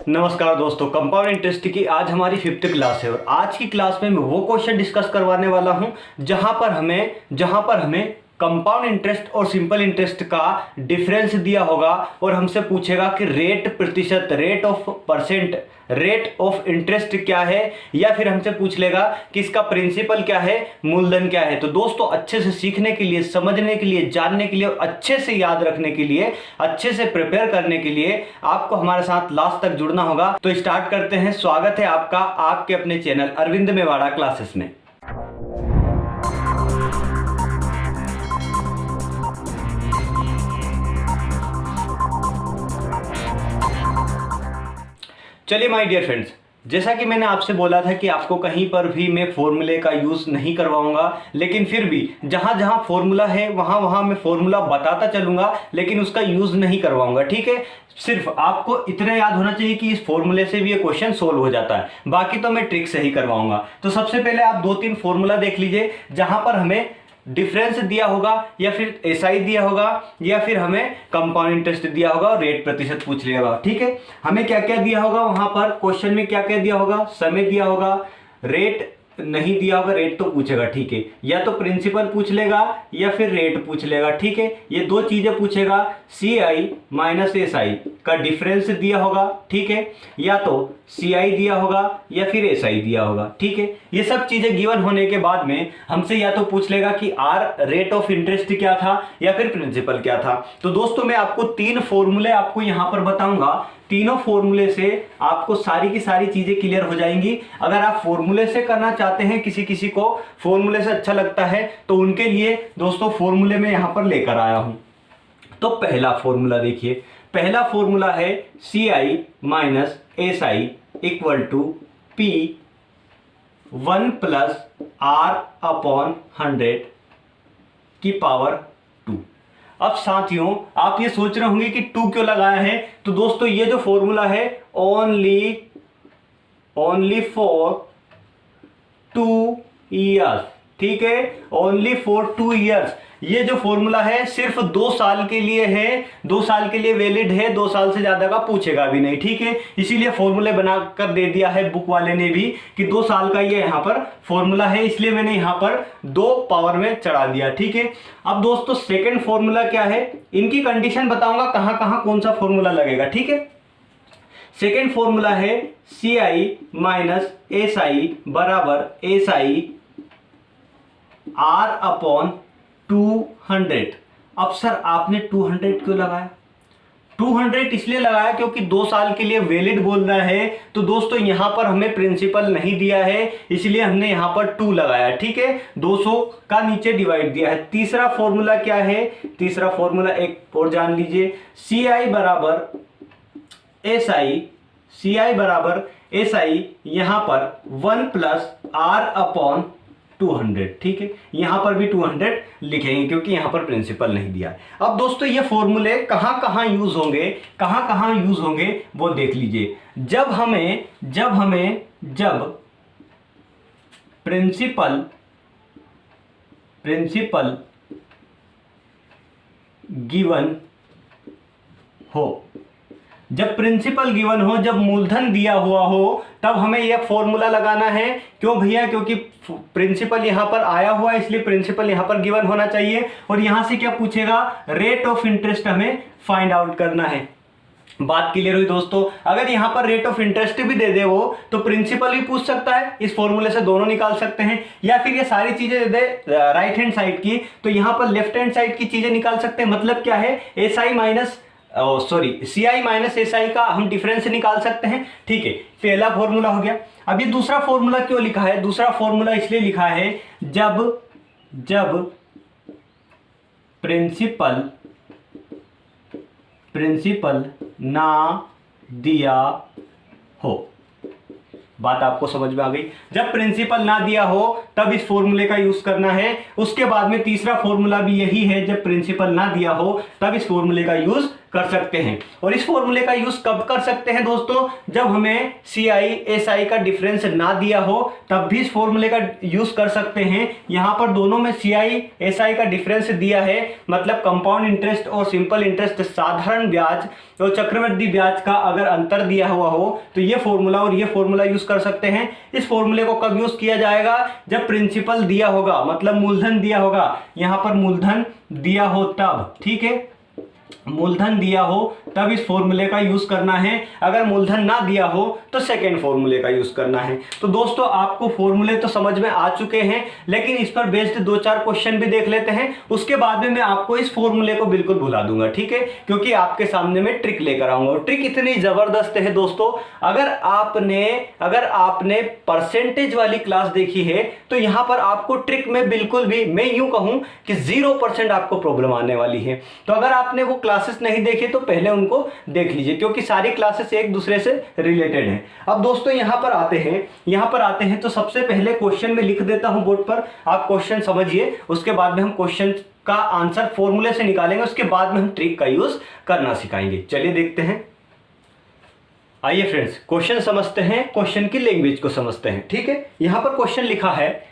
नमस्कार दोस्तों, compound interest की आज हमारी 5th क्लास है और आज की क्लास में मैं वो क्वेश्चन डिस्कस करवाने वाला हूं जहां पर हमें कंपाउंड इंटरेस्ट और सिंपल इंटरेस्ट का डिफरेंस दिया होगा और हमसे पूछेगा कि रेट ऑफ इंटरेस्ट क्या है, या फिर हमसे पूछ लेगा कि इसका प्रिंसिपल क्या है, मूलधन क्या है। तो दोस्तों, अच्छे से सीखने के लिए, समझने के लिए, जानने के लिए और अच्छे से याद रखने के लिए, अच्छे से प्रिपेयर करने के लिए आपको हमारे साथ लास्ट तक जुड़ना होगा। तो स्टार्ट करते हैं। स्वागत है आपका आपके अपने चैनल अरविंद मेवाड़ा क्लासेस में। चलिए माय डियर फ्रेंड्स, जैसा कि मैंने आपसे बोला था कि आपको कहीं पर भी मैं फॉर्मूले का यूज़ नहीं करवाऊंगा, लेकिन फिर भी जहां जहां फॉर्मूला है वहां वहां मैं फॉर्मूला बताता चलूंगा, लेकिन उसका यूज़ नहीं करवाऊंगा। ठीक है, सिर्फ आपको इतना याद होना चाहिए कि इस फॉर्मूले से भी ये क्वेश्चन सोल्व हो जाता है, बाकी तो मैं ट्रिक से ही करवाऊंगा। तो सबसे पहले आप 2-3 फॉर्मूला देख लीजिए जहां पर हमें डिफरेंस दिया होगा, या फिर एसआई दिया होगा, या फिर हमें कंपाउंड इंटरेस्ट दिया होगा और रेट प्रतिशत पूछ लिया होगा। ठीक है, हमें क्या क्या दिया होगा वहां पर क्वेश्चन में, क्या क्या दिया होगा, समय दिया होगा, रेट नहीं दिया होगा, रेट तो पूछेगा। ठीक है, या तो प्रिंसिपल पूछ लेगा या फिर रेट पूछ लेगा। ठीक है, ये दो चीजें पूछेगा। सीआई माइनस एसआई का डिफरेंस दिया होगा। ठीक है, या तो सीआई दिया होगा या फिर एसआई दिया होगा। ठीक है, ये सब चीजें गिवन होने के बाद में हमसे या तो पूछ लेगा कि आर रेट ऑफ इंटरेस्ट क्या था या फिर प्रिंसिपल क्या था। तो दोस्तों, मैं आपको 3 फॉर्मूले आपको यहां पर बताऊंगा। तीनों फॉर्मूले से आपको सारी की सारी चीजें क्लियर हो जाएंगी। अगर आप फॉर्मूले से करना चाहते हैं, किसी को फॉर्मूले से अच्छा लगता है, तो उनके लिए दोस्तों फॉर्मूले में यहां पर लेकर आया हूं। तो पहला फॉर्मूला देखिए, पहला फॉर्मूला है CI minus SI equal to P 1 plus R upon 100 की पावर 2। अब साथियों, आप ये सोच रहे होंगे कि 2 क्यों लगाया है। तो दोस्तों, ये जो फॉर्मूला है ओनली फॉर 2 ईयर्स। ठीक है, ओनली फॉर 2 ईयर्स। ये जो फॉर्मूला है सिर्फ 2 साल के लिए है, 2 साल के लिए वैलिड है, 2 साल से ज्यादा का पूछेगा भी नहीं। ठीक है, इसीलिए फॉर्मूले बनाकर दे दिया है बुक वाले ने भी कि 2 साल का ये यहां पर फॉर्मूला है, इसलिए मैंने यहां पर 2 पावर में चढ़ा दिया। ठीक है, अब दोस्तों सेकंड फॉर्मूला क्या है, इनकी कंडीशन बताऊंगा कहां कहां कौन सा फॉर्मूला लगेगा। ठीक है, सेकेंड फॉर्मूला है CI माइनस SI बराबर SI R अपॉन 200। अब सर आपने 200 क्यों लगाया? 200 इसलिए लगाया क्योंकि 2 साल के लिए वैलिड बोल रहा है। तो दोस्तों, यहां पर हमें प्रिंसिपल नहीं दिया है, इसलिए हमने यहां पर 2 लगाया। ठीक है, 200 का नीचे डिवाइड दिया है। तीसरा फॉर्मूला क्या है? तीसरा फॉर्मूला एक और जान लीजिए, CI बराबर SI यहां पर 1 प्लस R अपॉन 200। ठीक है, यहां पर भी 200 लिखेंगे क्योंकि यहां पर प्रिंसिपल नहीं दिया है। अब दोस्तों, ये फॉर्मूले कहां कहां यूज होंगे वो देख लीजिए। जब प्रिंसिपल गिवन हो, जब मूलधन दिया हुआ हो, तब हमें यह फॉर्मूला लगाना है। क्यों भैया? क्योंकि प्रिंसिपल यहां पर आया हुआ है, इसलिए प्रिंसिपल यहां पर गिवन होना चाहिए। और यहां से क्या पूछेगा? रेट ऑफ इंटरेस्ट हमें फाइंड आउट करना है। बात क्लियर हुई दोस्तों? अगर यहां पर रेट ऑफ इंटरेस्ट भी दे दे वो, तो प्रिंसिपल भी पूछ सकता है, इस फॉर्मूले से दोनों निकाल सकते हैं। या फिर ये सारी चीजें दे दे राइट हैंड साइड की, तो यहां पर लेफ्ट हैंड साइड की चीजें निकाल सकते हैं। मतलब क्या है? CI माइनस SI का हम डिफरेंस निकाल सकते हैं। ठीक है, पहला फॉर्मूला हो गया। अब ये दूसरा फॉर्मूला क्यों लिखा है? दूसरा फॉर्मूला इसलिए लिखा है जब प्रिंसिपल ना दिया हो। बात आपको समझ में आ गई? जब प्रिंसिपल ना दिया हो तब इस फॉर्मूले का यूज करना है। उसके बाद में तीसरा फॉर्मूला भी यही है, जब प्रिंसिपल ना दिया हो तब इस फॉर्मूले का यूज कर सकते हैं। और इस फॉर्मूले का यूज कब कर सकते हैं दोस्तों, जब हमें CI SI का डिफरेंस ना दिया हो तब भी इस फॉर्मूले का यूज कर सकते हैं। यहां पर दोनों में CI SI का डिफरेंस दिया है, मतलब कंपाउंड इंटरेस्ट और सिंपल इंटरेस्ट, साधारण ब्याज और चक्रवृद्धि ब्याज का अगर अंतर दिया हुआ हो तो ये फॉर्मूला और ये फॉर्मूला यूज कर सकते हैं। इस फॉर्मूले को कब यूज किया जाएगा, जब प्रिंसिपल दिया होगा, मतलब मूलधन दिया होगा, यहां पर मूलधन दिया हो तब, ठीक है, मूलधन दिया हो तब इस फॉर्मूले का यूज करना है। अगर मूलधन ना दिया हो तो सेकेंड फॉर्मूले का यूज करना है। तो दोस्तों आपको फॉर्मूले तो समझ में आ चुके हैं, लेकिन इस पर बेस्ड 2-4 क्वेश्चन भी देख लेते हैं, उसके बाद में मैं आपको इस फॉर्मूले को बिल्कुल भुला दूंगा, ठीक है, क्योंकि आपके सामने मैं ट्रिक लेकर आऊंगा। और ट्रिक इतनी जबरदस्त है दोस्तों, अगर आपने परसेंटेज वाली क्लास देखी है तो यहां पर आपको ट्रिक में बिल्कुल भी, मैं यूं कहूं कि 0% आपको प्रॉब्लम आने वाली है। तो अगर आपने वो क्लासेस नहीं देखे तो पहले उनको देख लीजिए, क्योंकि सारी क्लासेस एक दूसरे से रिलेटेड हैं। अब दोस्तों यहां पर आते हैं तो सबसे पहले क्वेश्चन में लिख देता हूं बोर्ड पर, आप क्वेश्चन समझिए, उसके बाद में हम क्वेश्चन का आंसर फॉर्मूले से निकालेंगे, उसके बाद में हम ट्रिक का यूज करना सिखाएंगे। चलिए देखते हैं। आइए फ्रेंड्स, क्वेश्चन समझते हैं, क्वेश्चन की लैंग्वेज को समझते हैं, ठीक है। यहां पर क्वेश्चन लिखा है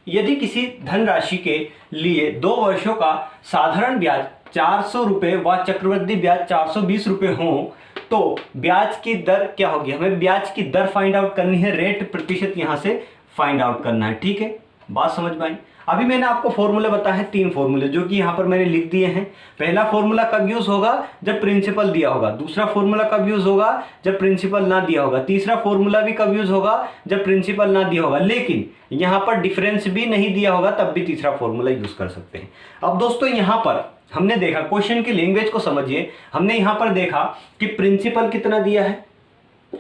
यदि किसी धनराशि के लिए 2 वर्षों का साधारण ब्याज 400 रुपए व चक्रवृद्धि ब्याज 420 रुपए हो तो ब्याज की दर क्या होगी। हमें ब्याज की दर फाइंड आउट करनी है, रेट प्रतिशत यहां से फाइंड आउट करना है, ठीक है। बात समझ में आई। अभी मैंने आपको फॉर्मूले बताए हैं, 3 फॉर्मूले, जो कि यहां पर मैंने लिख दिए हैं। पहला फॉर्मूला कब यूज होगा, जब प्रिंसिपल दिया होगा। दूसरा फॉर्मूला कब यूज होगा, जब प्रिंसिपल ना दिया होगा। तीसरा फॉर्मूला भी कब यूज होगा, जब प्रिंसिपल ना दिया होगा, लेकिन यहां पर डिफरेंस भी नहीं दिया होगा तब भी तीसरा फॉर्मूला यूज कर सकते हैं। अब दोस्तों यहां पर हमने देखा, क्वेश्चन की लैंग्वेज को समझिए, हमने यहां पर देखा कि प्रिंसिपल कितना दिया है,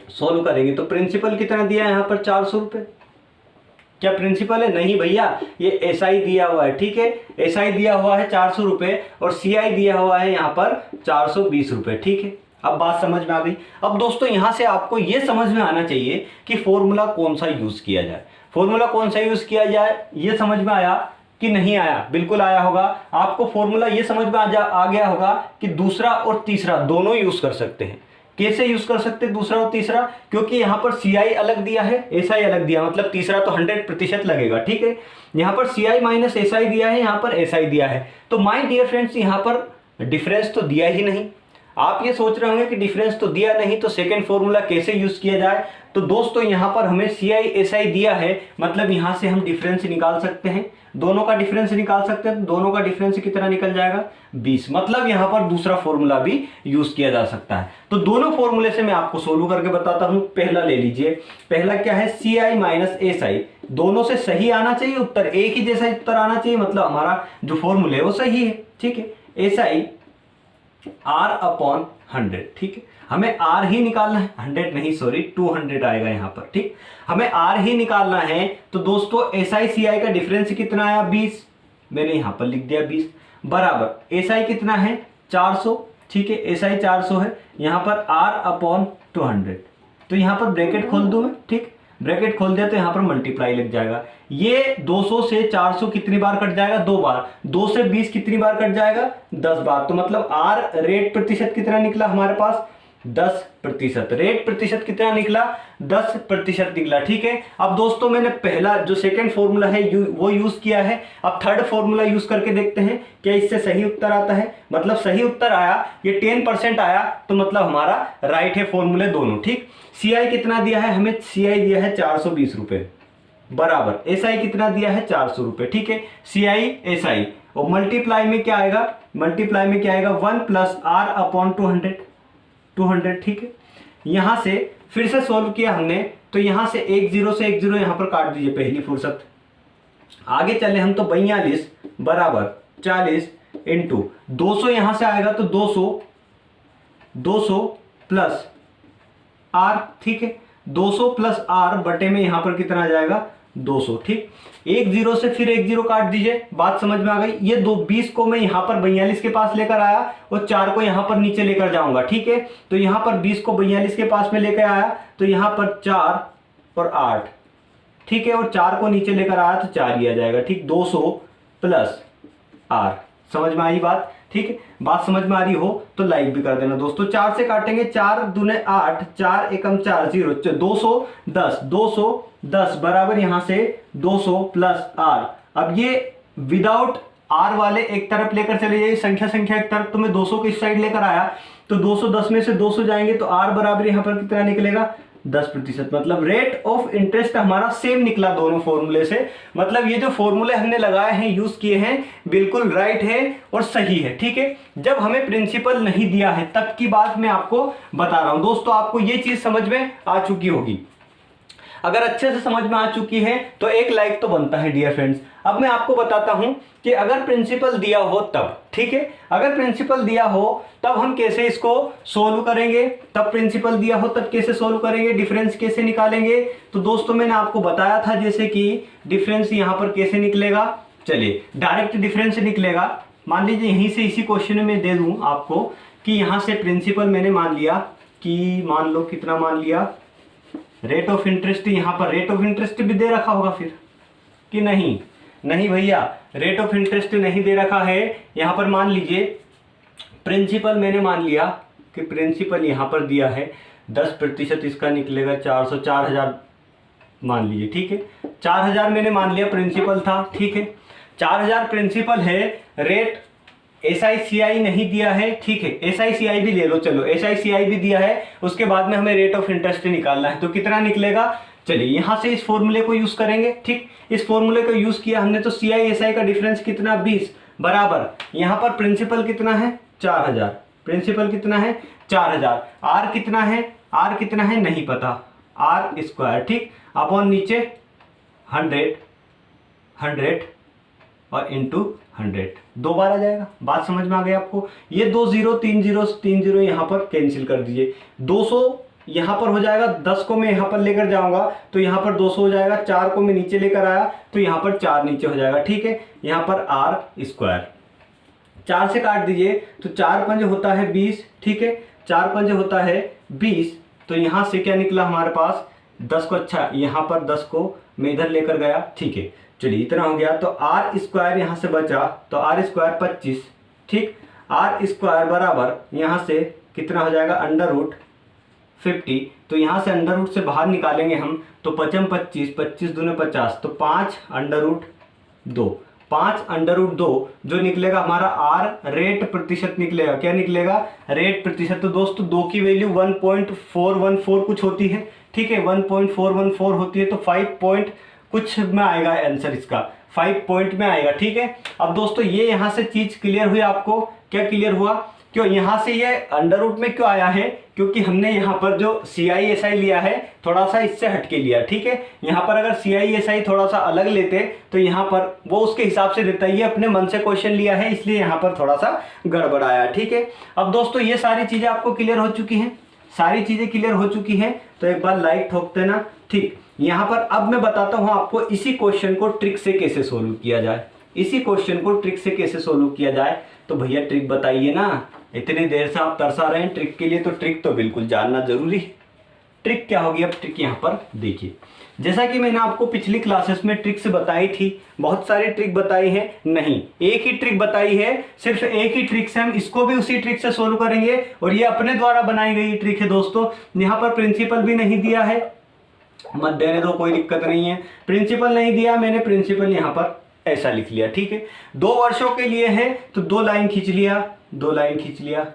सोल्व करेंगे तो प्रिंसिपल कितना दिया है यहां पर 400 रुपए। क्या प्रिंसिपल है, नहीं भैया, ये SI दिया हुआ है, ठीक है, SI दिया हुआ है 400 रुपए और CI दिया हुआ है यहां पर 420 रुपए, ठीक है। अब बात समझ में आ गई। अब दोस्तों यहां से आपको यह समझ में आना चाहिए कि फॉर्मूला कौन सा यूज किया जाए, फॉर्मूला कौन सा यूज किया जाए। ये समझ में आया कि नहीं आया, बिल्कुल आया होगा आपको। फॉर्मूला ये समझ में आ गया होगा कि दूसरा और तीसरा दोनों यूज कर सकते हैं। कैसे यूज कर सकते हैं दूसरा और तीसरा, क्योंकि यहां पर CI अलग दिया है, SI अलग दिया, मतलब तीसरा तो 100% लगेगा, ठीक है। यहां पर CI माइनस SI दिया है, यहां पर SI दिया है। तो माय डियर फ्रेंड्स, यहां पर डिफरेंस तो दिया ही नहीं। आप ये सोच रहे होंगे कि डिफरेंस तो दिया नहीं तो सेकेंड फॉर्मूला कैसे यूज किया जाए। तो दोस्तों यहां पर हमें CI SI दिया है, मतलब यहां से हम डिफरेंस निकाल सकते हैं, दोनों का डिफरेंस निकाल सकते हैं। तो दोनों का डिफरेंस कितना निकल जाएगा, 20, मतलब यहां पर दूसरा फॉर्मूला भी यूज किया जा सकता है। तो दोनों फॉर्मूले से मैं आपको सोल्व करके बताता हूं। पहला ले लीजिए, पहला क्या है, CI माइनस SI, दोनों से सही आना चाहिए उत्तर, एक ही जैसा उत्तर आना चाहिए, मतलब हमारा जो फॉर्मूला है वो सही है, ठीक है। SI R/100, ठीक है, हमें R ही निकालना है, 100 नहीं, सॉरी 200 आएगा यहां पर, ठीक, हमें R ही निकालना है। तो दोस्तों SI CI का डिफरेंस कितना आया, 20, मैंने यहां पर लिख दिया 20, बराबर SI कितना है 400, ठीक है, SI 400 है, यहां पर R/200, तो यहां पर ब्रैकेट खोल दूं मैं, ठीक, ब्रैकेट खोल दिया तो यहां पर मल्टीप्लाई लग जाएगा। ये 200 से 400 कितनी बार कट जाएगा, 2 बार, 2 से 20 कितनी बार कट जाएगा, 10 बार। तो मतलब R रेट प्रतिशत कितना निकला हमारे पास, 10%। रेट प्रतिशत कितना निकला, 10% निकला, ठीक है। अब दोस्तों मैंने पहला जो सेकंड फॉर्मूला है वो यूज किया है। अब थर्ड फॉर्मूला यूज करके देखते हैं क्या इससे सही उत्तर आता है। मतलब सही उत्तर आया, ये 10% आया, तो मतलब हमारा राइट है फॉर्मूले दोनों, ठीक। CI कितना दिया है हमें, CI दिया है 420 रुपए, बराबर SI कितना दिया है 400 रुपए, ठीक है। CI SI और मल्टीप्लाई में क्या आएगा, 1 प्लस R/200, 200, ठीक है। यहां से फिर से सोल्व किया हमने, तो यहां से 1 0 से 1 0 यहां पर काट दीजिए पहली फुर्सत। आगे चले हम तो 42 बराबर 40 इंटू 200, यहां से आएगा तो 200 प्लस R, ठीक है, 200 प्लस R बटे में यहां पर कितना आ जाएगा 200, ठीक। 1 0 से फिर 1 0 काट दीजिए, बात समझ में आ गई। ये 20 को मैं यहां पर 42 के पास लेकर आया और 4 को यहां पर नीचे लेकर जाऊंगा, ठीक है। तो यहां पर 20 को 42 के पास में लेकर आया तो यहां पर 4 और 8, ठीक है, और 4 को नीचे लेकर आया तो 4 ही आ जाएगा, ठीक। 200 प्लस R, समझ में आई बात, ठीक है, बात समझ में आ रही हो तो लाइक भी कर देना दोस्तों। 4 से काटेंगे, 4 दूने 8, 4 एकम 4, 0, 210, 210 बराबर यहां से 200 प्लस आर। अब ये विदाउट आर वाले एक तरफ लेकर चले जाइए, संख्या एक तरफ, तो मैं 200 को इस साइड लेकर आया तो 210 में से 200 जाएंगे तो आर बराबर यहां पर कितना निकलेगा 10%। मतलब रेट ऑफ इंटरेस्ट हमारा सेम निकला दोनों फॉर्मूले से। मतलब ये जो फॉर्मूले हमने लगाए हैं, यूज किए हैं, बिल्कुल राइट है और सही है। ठीक है, जब हमें प्रिंसिपल नहीं दिया है तब की बात मैं आपको बता रहा हूं दोस्तों। आपको ये चीज समझ में आ चुकी होगी। अगर अच्छे से समझ में आ चुकी है तो एक लाइक तो बनता है डियर फ्रेंड्स। अब मैं आपको बताता हूं कि अगर प्रिंसिपल दिया हो तब, ठीक है, अगर प्रिंसिपल दिया हो तब हम कैसे इसको सोल्व करेंगे, तब प्रिंसिपल दिया हो तब कैसे सोल्व करेंगे, डिफरेंस कैसे निकालेंगे। तो दोस्तों मैंने आपको बताया था जैसे कि डिफरेंस यहां पर कैसे निकलेगा। चलिए डायरेक्ट डिफरेंस निकलेगा। मान लीजिए यहीं से इसी क्वेश्चन में दे दूं आपको कि यहां से प्रिंसिपल मैंने मान लिया कि, मान लो कितना मान लिया, रेट ऑफ इंटरेस्ट। यहां पर रेट ऑफ इंटरेस्ट भी दे रखा होगा फिर कि नहीं? नहीं भैया, रेट ऑफ इंटरेस्ट नहीं दे रखा है। यहां पर मान लीजिए प्रिंसिपल मैंने मान लिया कि प्रिंसिपल यहां पर दिया है 10%, इसका निकलेगा 400, 4000 मान लीजिए। ठीक है, 4000 मैंने मान लिया प्रिंसिपल था। ठीक है, 4000 प्रिंसिपल है। रेट SICI नहीं दिया है। ठीक है, SICI भी ले लो, चलो SICI भी दिया है। उसके बाद में हमें रेट ऑफ इंटरेस्ट निकालना है तो कितना निकलेगा। चलिए यहां से इस फॉर्मूले को यूज करेंगे। ठीक, इस फॉर्मूले को यूज किया हमने तो CI/SI का डिफरेंस कितना 20 बराबर यहां पर प्रिंसिपल कितना है 4000, प्रिंसिपल कितना है 4000, आर कितना है, आर कितना है नहीं पता, आर स्क्वायर। ठीक, अपॉन नीचे 100 और इंटू 100 दो बार आ जाएगा। बात समझ में आ गई आपको। ये 2 0 3 0 यहां पर कैंसिल कर दीजिए। 200 यहां पर हो जाएगा, 10 को मैं यहां पर लेकर जाऊंगा तो यहां पर 200 हो जाएगा। 4 को मैं नीचे लेकर आया तो यहां पर 4 नीचे हो जाएगा। ठीक है, यहां पर आर स्क्वायर 4 से काट दीजिए तो 4 पंजे होता है 20। ठीक है, 4 पंजे होता है 20। तो यहां से क्या निकला हमारे पास 10 को, अच्छा यहां पर 10 को मैं इधर लेकर गया। ठीक है, चलिए इतना हो गया। तो आर स्क्वायर यहां से बचा तो आर स्क्वायर 25। ठीक, आर स्क्वायर बराबर यहां से कितना हो जाएगा √50। तो यहां से अंडर से बाहर निकालेंगे हम तो 5 25, 25 दूने 50 तो 5 √2, 5 √2 जो निकलेगा हमारा आर रेट प्रतिशत निकलेगा। क्या निकलेगा रेट प्रतिशत। तो दोस्तों 2 की वैल्यू 1.414 कुछ होती है। ठीक है, 1.414 होती है तो 5 पॉइंट कुछ में आएगा आंसर इसका, 5 पॉइंट में आएगा। ठीक है, अब दोस्तों ये यहां से चीज क्लियर हुई आपको। क्या क्लियर हुआ, क्यों यहां से ये अंडर में क्यों आया है, क्योंकि हमने यहां पर जो CI/SI लिया है थोड़ा सा इससे हटके लिया। ठीक है, यहां पर अगर CI/SI थोड़ा सा अलग लेते तो यहां पर वो उसके हिसाब से देता है। ये अपने मन से क्वेश्चन लिया है इसलिए यहां पर थोड़ा सा गड़बड़ आया। ठीक है, अब दोस्तों ये सारी चीजें आपको क्लियर हो चुकी हैं, सारी चीजें क्लियर हो चुकी हैं तो एक बार लाइक ठोक देना। ठीक, यहां पर अब मैं बताता हूं आपको इसी क्वेश्चन को ट्रिक से कैसे सोल्व किया जाए। इसी क्वेश्चन को ट्रिक से कैसे सोल्व किया जाए तो भैया ट्रिक बताइए ना, इतनी देर से आप तरसा रहे हैं ट्रिक के लिए तो ट्रिक तो बिल्कुल जानना जरूरी है। ट्रिक क्या होगी, अब ट्रिक यहां पर देखिए। जैसा कि मैंने आपको पिछली क्लासेस में ट्रिक्स बताई थी, बहुत सारी ट्रिक बताई है, नहीं एक ही ट्रिक बताई है, सिर्फ एक ही ट्रिक से हम इसको भी उसी ट्रिक से सोल्व करेंगे। और ये अपने द्वारा बनाई गई ट्रिक है दोस्तों। यहाँ पर प्रिंसिपल भी नहीं दिया है, मत देने दो, कोई दिक्कत नहीं है। प्रिंसिपल नहीं दिया मैंने, प्रिंसिपल यहाँ पर ऐसा लिख लिया। ठीक है, 2 वर्षों के लिए है तो 2 लाइन खींच लिया, 2 लाइन खींच लिया,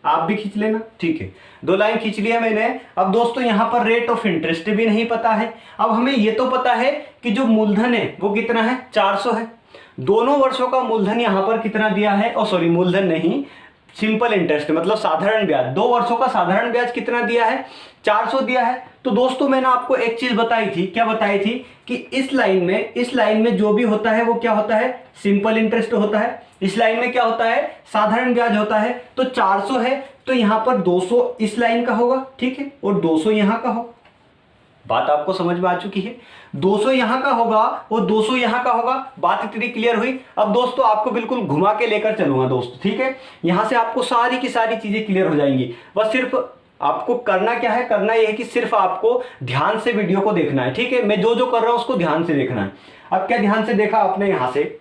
आप भी खींच लेना। ठीक है, 2 लाइन खींच लिया मैंने। अब दोस्तों यहाँ पर रेट ऑफ इंटरेस्ट भी नहीं पता है। अब हमें ये तो पता है कि जो मूलधन है वो कितना है 400 है। दोनों वर्षों का मूलधन यहाँ पर कितना दिया है, ओ सॉरी मूलधन नहीं, सिंपल इंटरेस्ट मतलब साधारण ब्याज। 2 वर्षों का साधारण ब्याज कितना दिया है 400 दिया है। तो दोस्तों मैंने आपको एक चीज बताई थी, क्या बताई थी कि इस लाइन में जो भी होता है वो क्या होता है सिंपल इंटरेस्ट होता है। इस लाइन में क्या होता है साधारण ब्याज होता है। तो 400 है तो यहां पर 200 इस लाइन का होगा। ठीक है, और 200 यहां का होगा। बात आपको समझ में आ चुकी है। 200 यहां का होगा और 200 यहां का होगा। बात इतनी क्लियर हुई। अब दोस्तों आपको बिल्कुल घुमा के लेकर चलूंगा दोस्तों। ठीक है, यहां से आपको सारी की सारी चीजें क्लियर हो जाएंगी। बस सिर्फ आपको करना क्या है, करना यह है कि सिर्फ आपको ध्यान से वीडियो को देखना है। ठीक है, मैं जो जो कर रहा हूं उसको ध्यान से देखना है। अब क्या ध्यान से देखा आपने, यहां से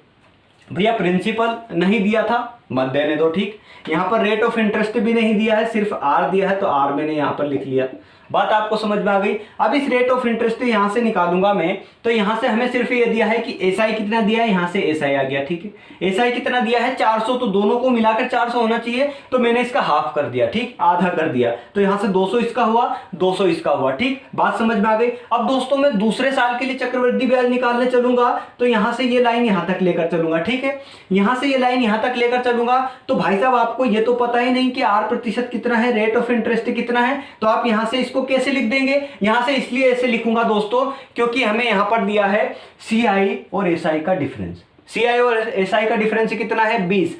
भैया प्रिंसिपल नहीं दिया था, मत देने दो, ठीक। यहाँ पर रेट ऑफ इंटरेस्ट भी नहीं दिया है, सिर्फ आर दिया है, तो आर मैंने यहाँ पर लिख लिया। बात आपको समझ में आ गई। अब इस रेट ऑफ इंटरेस्ट यहाँ से निकालूंगा मैं, तो यहाँ से हमें सिर्फ ये दिया है कि एसआई कितना दिया है, यहाँ से एसआई आ गया, ठीक है। एसआई कितना दिया है 400, तो दोनों को मिलाकर 400 होना चाहिए, तो मैंने इसका हाफ कर दिया, ठीक, आधा कर दिया, तो यहाँ से 200 इसका हुआ, 200 इसका हुआ, ठीक। बात समझ में आ गई। अब दोस्तों मैं दूसरे साल के लिए चक्रवृद्धि ब्याज निकालने चलूंगा, तो यहाँ से ये लाइन यहाँ तक लेकर चलूंगा, ठीक है। यहाँ से ये लाइन यहाँ तक लेकर चलूंगा, तो भाई साहब आपको ये तो पता ही नहीं कि आर प्रतिशत कितना है, रेट ऑफ इंटरेस्ट कितना है, तो आप यहाँ से इसको कैसे लिख देंगे। यहां से इसलिए ऐसे लिखूंगा दोस्तों, क्योंकि हमें यहां पर दिया है सीआई और एसआई का डिफरेंस। सीआई और एसआई का डिफरेंस कितना है 20,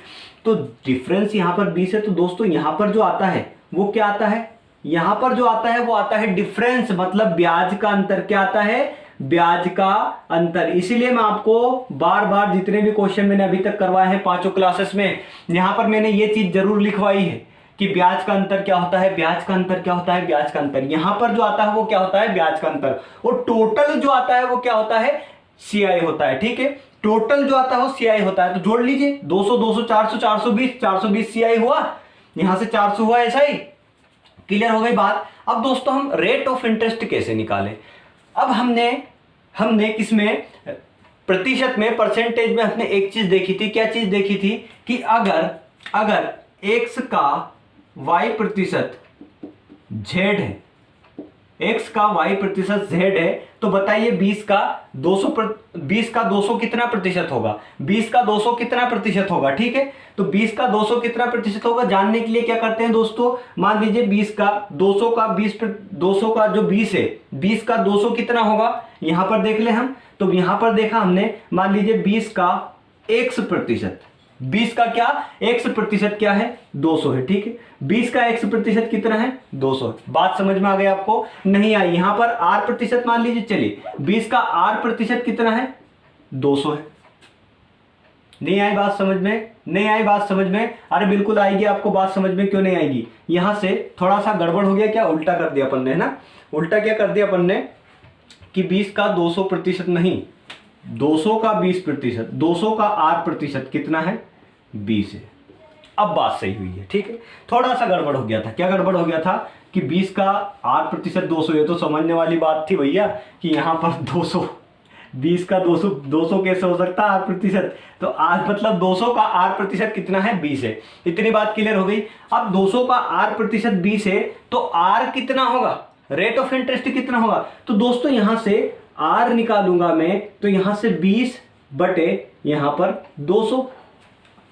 तो डिफरेंस यहां पर 20 है, तो दोस्तों यहां पर जो आता है वो क्या आता है, यहां पर जो आता है वो आता है डिफरेंस, मतलब ब्याज का अंतर। क्या आता है, ब्याज का अंतर। इसीलिए मैं आपको बार बार जितने भी क्वेश्चन मैंने अभी तक करवाए हैं 5 क्लासेस में, यहां पर मैंने ये चीज जरूर लिखवाई है कि ब्याज का अंतर क्या होता है, ब्याज का अंतर क्या होता है, ब्याज का अंतर। यहां पर जो आता है वो क्या होता है, ब्याज का अंतर, और टोटल जो आता है वो क्या होता है, सीआई होता है, ठीक है। टोटल जो आता है वो सीआई होता है, तो जोड़ लीजिए 200 200 400 420 420 सीआई हुआ, यहां से 400 हुआ एसआई। क्लियर हो गई बात। अब दोस्तों हम रेट ऑफ इंटरेस्ट कैसे निकालें। अब हमने किसमें, प्रतिशत में, परसेंटेज में हमने एक चीज देखी थी। क्या चीज देखी थी कि अगर एक्स का y प्रतिशत z है, x का y प्रतिशत z है, तो बताइए 20 का 200 कितना प्रतिशत होगा, 20 का 200 कितना प्रतिशत होगा, ठीक है। तो 20 का 200 कितना प्रतिशत होगा जानने के लिए क्या करते हैं दोस्तों, मान लीजिए 200 का जो 20 है, 20 का 200 कितना होगा, यहां पर देख ले हम, तो यहां पर देखा हमने, मान लीजिए 20 का x प्रतिशत, 20 का क्या x प्रतिशत क्या है 200 है, ठीक है। 20 का x प्रतिशत कितना है 200। बात समझ में आ गई आपको, नहीं आई। यहां पर r प्रतिशत मान लीजिए, चलिए 20 का r प्रतिशत कितना है 200 है। नहीं आई बात समझ में, नहीं आई बात समझ में, अरे बिल्कुल आएगी आपको बात समझ में, क्यों नहीं आएगी। यहां से थोड़ा सा गड़बड़ हो गया, क्या उल्टा कर दिया अपन ने, है ना। उल्टा क्या कर दिया अपन ने कि 20 का 200 प्रतिशत नहीं, 200 का 20 प्रतिशत, 200 का r प्रतिशत कितना है 20 है। अब बात सही हुई है, ठीक है। थोड़ा सा गड़बड़ हो गया था। क्या गड़बड़ हो गया था कि 20 का r प्रतिशत 200 है, तो समझने वाली बात थी भैया कि यहाँ पर 200, 20 का 200 कैसे हो सकता है r प्रतिशत, तो r मतलब 200 का r प्रतिशत कितना है 20 है। इतनी बात क्लियर हो गई। अब 200 का r प्रतिशत 20 है, तो r कितना होगा, रेट ऑफ इंटरेस्ट कितना होगा, तो दोस्तों यहां से r निकालूंगा मैं, तो यहां से 20 बटे यहां पर 200।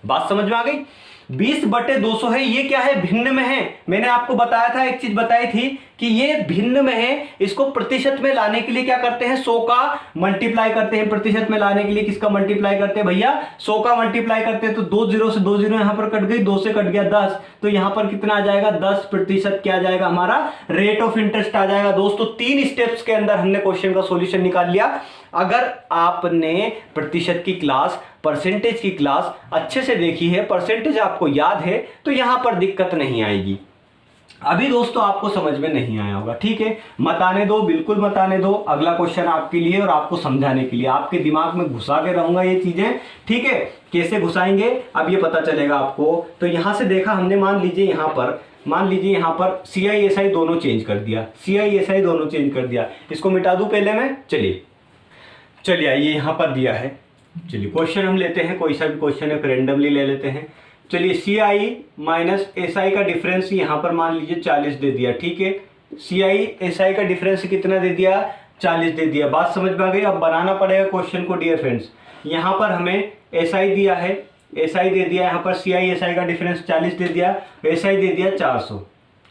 बात समझ में आ गई। 20 बटे 200 है, ये क्या है, भिन्न में है। मैंने आपको बताया था, एक चीज बताई थी कि ये भिन्न में है, इसको प्रतिशत में लाने के लिए क्या करते हैं, 100 का मल्टीप्लाई करते हैं। प्रतिशत में लाने के लिए किसका मल्टीप्लाई करते हैं भैया, 100 का मल्टीप्लाई करते हैं। तो 2 0 से 2 0 यहां पर कट गई, 2 से कट गया 10, तो यहां पर कितना आ जाएगा 10 प्रतिशत क्या आ जाएगा, हमारा रेट ऑफ इंटरेस्ट आ जाएगा। दोस्तों 3 स्टेप्स के अंदर हमने क्वेश्चन का सॉल्यूशन निकाल लिया। अगर आपने प्रतिशत की क्लास, परसेंटेज की क्लास अच्छे से देखी है, परसेंटेज आपको याद है, तो यहां पर दिक्कत नहीं आएगी। अभी दोस्तों आपको समझ में नहीं आया होगा, ठीक है, मत आने दो, बिल्कुल मत आने दो। अगला क्वेश्चन आपके लिए और आपको समझाने के लिए, आपके दिमाग में घुसा के रहूंगा ये चीजें, ठीक है। कैसे घुसाएंगे अब ये पता चलेगा आपको। तो यहां से देखा हमने, मान लीजिए यहां पर CI SI दोनों चेंज कर दिया, CI SI दोनों चेंज कर दिया। इसको मिटा दूं पहले मैं, चलिए आइए यहां पर दिया है। चलिए क्वेश्चन हम लेते हैं, कोई सा भी क्वेश्चन है, रैंडमली ले लेते हैं। चलिए CI माइनस SI का डिफरेंस यहां पर मान लीजिए 40 दे दिया, ठीक है। CI SI का डिफरेंस कितना दे दिया, 40 दे दिया। बात समझ में आ गई। अब बनाना पड़ेगा क्वेश्चन को डियर फ्रेंड्स। यहां पर हमें SI दिया है, SI दे दिया, यहां पर CI SI का डिफरेंस 40 दे दिया, SI दे दिया 400,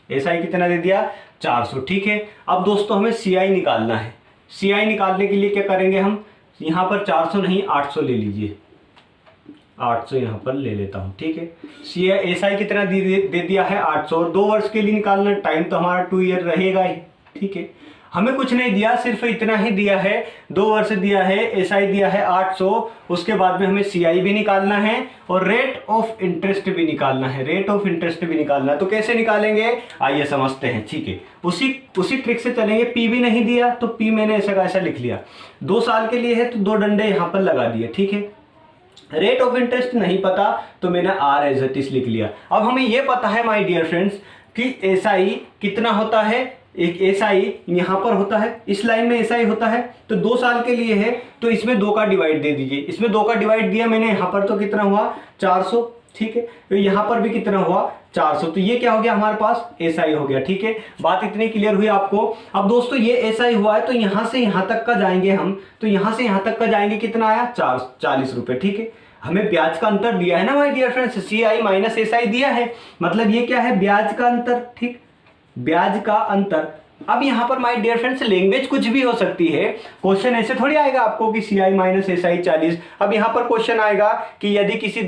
SI कितना दे दिया 400, ठीक है। अब दोस्तों हमें CI निकालना है। CI निकालने के लिए क्या करेंगे हम, यहां पर 400 नहीं 800 ले लीजिए, 800 यहां पर ले लेता हूं, ठीक है। SI कितना दे दिया है 800, और 2 वर्ष के लिए निकालना, टाइम तो हमारा 2 ईयर रहेगा ही, ठीक है। हमें कुछ नहीं दिया, सिर्फ इतना ही दिया है, 2 वर्ष दिया है, SI दिया है 800, उसके बाद में हमें CI भी निकालना है और रेट ऑफ इंटरेस्ट भी निकालना है, रेट ऑफ इंटरेस्ट भी निकालना है। तो कैसे निकालेंगे आइए समझते हैं, ठीक है। उसी ट्रिक से चलेंगे। P भी नहीं दिया तो P मैंने ऐसा का ऐसा लिख लिया, 2 साल के लिए है तो 2 डंडे यहां पर लगा दिए, ठीक है। रेट ऑफ इंटरेस्ट नहीं पता तो मैंने आर एज इट इज लिख लिया। अब हमें ये पता है माय डियर फ्रेंड्स कि एसआई कितना होता है, एक एसआई यहाँ पर होता है, इस लाइन में एसआई होता है, तो 2 साल के लिए है, तो इसमें 2 का डिवाइड दे दीजिए। इसमें 2 का डिवाइड दिया मैंने, यहाँ पर तो कितना हुआ 400, ठीक है, तो यहाँ पर भी कितना हुआ 400, तो ये क्या हो गया हमारे पास एसआई हो गया। ठीक है, बात इतनी क्लियर हुई आपको। अब दोस्तों ये एसआई हुआ है तो यहाँ से यहाँ तक का जाएंगे हम, तो यहाँ से यहाँ तक का जाएंगे, कितना आया 40 रुपये। ठीक है, हमें ब्याज का अंतर दिया है ना my dear friends, C I minus S I दिया है, मतलब ये क्या है ब्याज का अंतर। ठीक, ब्याज का अंतर। अब यहाँ पर माय डियर फ्रेंड्स लैंग्वेज कुछ भी हो सकती है, क्वेश्चन ऐसे थोड़ी आएगा आपको कि सी आई माइनस एस आई 40। अब यहाँ पर क्वेश्चन आएगा कि यदि किसी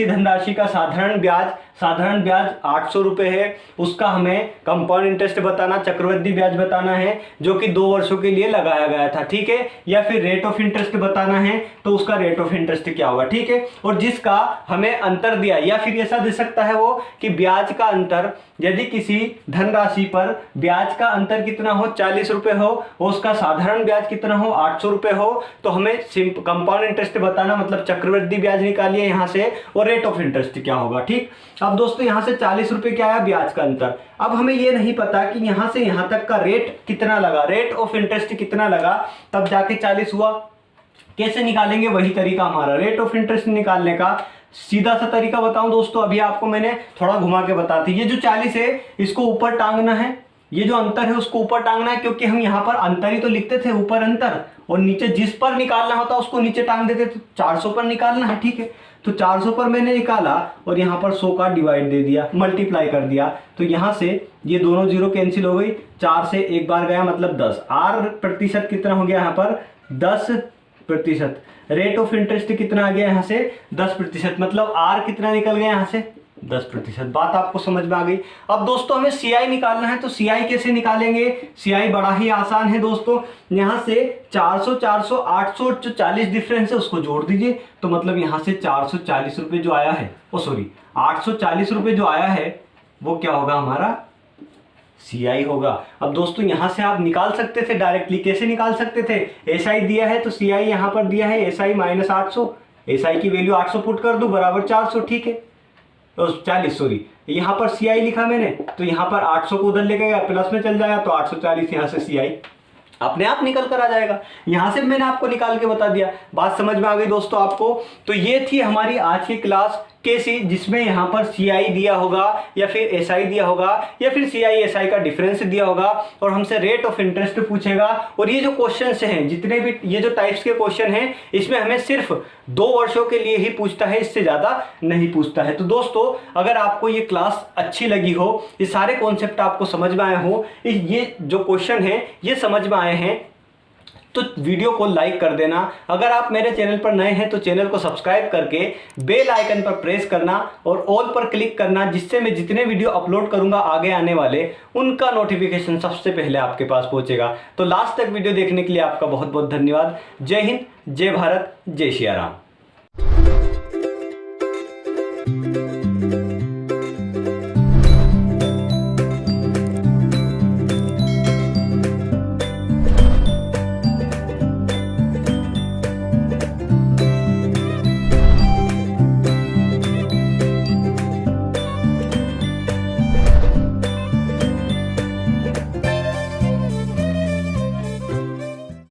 धनराशि का साधारण ब्याज 800 रुपये है, उसका हमें कंपाउंड इंटरेस्ट बताना, चक्रवृद्धि ब्याज बताना है जो कि 2 वर्षों के लिए लगाया गया था। ठीक है, या फिर रेट ऑफ इंटरेस्ट बताना है तो उसका रेट ऑफ इंटरेस्ट क्या होगा। ठीक है, और जिसका हमें अंतर दिया, या फिर ऐसा दे सकता है वो कि ब्याज का अंतर, यदि किसी धनराशि पर ब्याज का अंतर कितना हो 40 रुपये हो और उसका साधारण ब्याज कितना हो 800 रुपये हो, तो हमें कंपाउंड इंटरेस्ट बताना, मतलब चक्रवृद्धि ब्याज निकालिए यहाँ से, और रेट ऑफ इंटरेस्ट क्या होगा। ठीक, अब दोस्तों यहाँ से 40 रुपये क्या आया ब्याज का अंतर। अब हमें ये नहीं पता कि यहाँ से यहाँ तक का रेट कितना लगा, रेट ऑफ इंटरेस्ट कितना लगा, तब जाके 40 हुआ। कैसे निकालेंगे, वही तरीका हमारा रेट ऑफ इंटरेस्ट निकालने का। सीधा सा तरीका बताऊं दोस्तों, अभी आपको मैंने थोड़ा घुमा के बताती। ये जो 40 है इसको ऊपर टांगना है, ये जो अंतर है उसको ऊपर टांगना है, क्योंकि हम यहाँ पर अंतर ही तो लिखते थे, ऊपर अंतर, और नीचे जिस पर निकालना होता उसको नीचे टांग देते, तो 400 पर निकालना है। ठीक है, तो 400 पर मैंने निकाला और यहाँ पर 100 का डिवाइड दे दिया, मल्टीप्लाई कर दिया, तो यहाँ से ये दोनों जीरो कैंसिल हो गई, 4 से एक बार गया मतलब 10, आर प्रतिशत कितना हो गया यहाँ पर 10%। रेट ऑफ इंटरेस्ट कितना आ गया यहाँ से 10%, मतलब आर कितना निकल गया यहाँ से 10%। बात आपको समझ में आ गई। अब दोस्तों हमें सीआई निकालना है, तो सीआई कैसे निकालेंगे, सीआई बड़ा ही आसान है दोस्तों। यहाँ से 400 400 800 जो 40 डिफरेंस है उसको जोड़ दीजिए, तो मतलब यहाँ से 440 रुपये जो आया है, 840 रुपये जो आया है वो क्या होगा हमारा सीआई होगा। अब दोस्तों यहाँ से आप निकाल सकते थे डायरेक्टली, कैसे निकाल सकते थे, एसआई दिया है तो सीआई यहाँ पर दिया है एसआई माइनस 800, एसआई की वैल्यू 800 पुट कर दूं बराबर 400। ठीक है, तो 40 सॉरी, यहाँ पर सीआई लिखा मैंने, तो यहाँ पर 800 को उधर लेके गया, प्लस में चल जाएगा, तो 840 यहाँ से सीआई अपने आप निकल कर आ जाएगा। यहाँ से मैंने आपको निकाल के बता दिया। बात समझ में आ गई दोस्तों आपको। तो ये थी हमारी आज की क्लास कैसी, जिसमें यहाँ पर सीआई दिया होगा या फिर एसआई दिया होगा या फिर सीआई एसआई का डिफरेंस दिया होगा और हमसे रेट ऑफ इंटरेस्ट पूछेगा। और ये जो क्वेश्चंस हैं, जितने भी ये जो टाइप्स के क्वेश्चन हैं, इसमें हमें सिर्फ 2 वर्षों के लिए ही पूछता है, इससे ज़्यादा नहीं पूछता है। तो दोस्तों अगर आपको ये क्लास अच्छी लगी हो, ये सारे कॉन्सेप्ट आपको समझ में आए हो, ये जो क्वेश्चन हैं ये समझ में आए हैं, तो वीडियो को लाइक कर देना। अगर आप मेरे चैनल पर नए हैं तो चैनल को सब्सक्राइब करके बेल आइकन पर प्रेस करना और ऑल पर क्लिक करना, जिससे मैं जितने वीडियो अपलोड करूंगा आगे आने वाले, उनका नोटिफिकेशन सबसे पहले आपके पास पहुंचेगा। तो लास्ट तक वीडियो देखने के लिए आपका बहुत बहुत धन्यवाद। जय हिंद, जय भारत, जय श्री राम।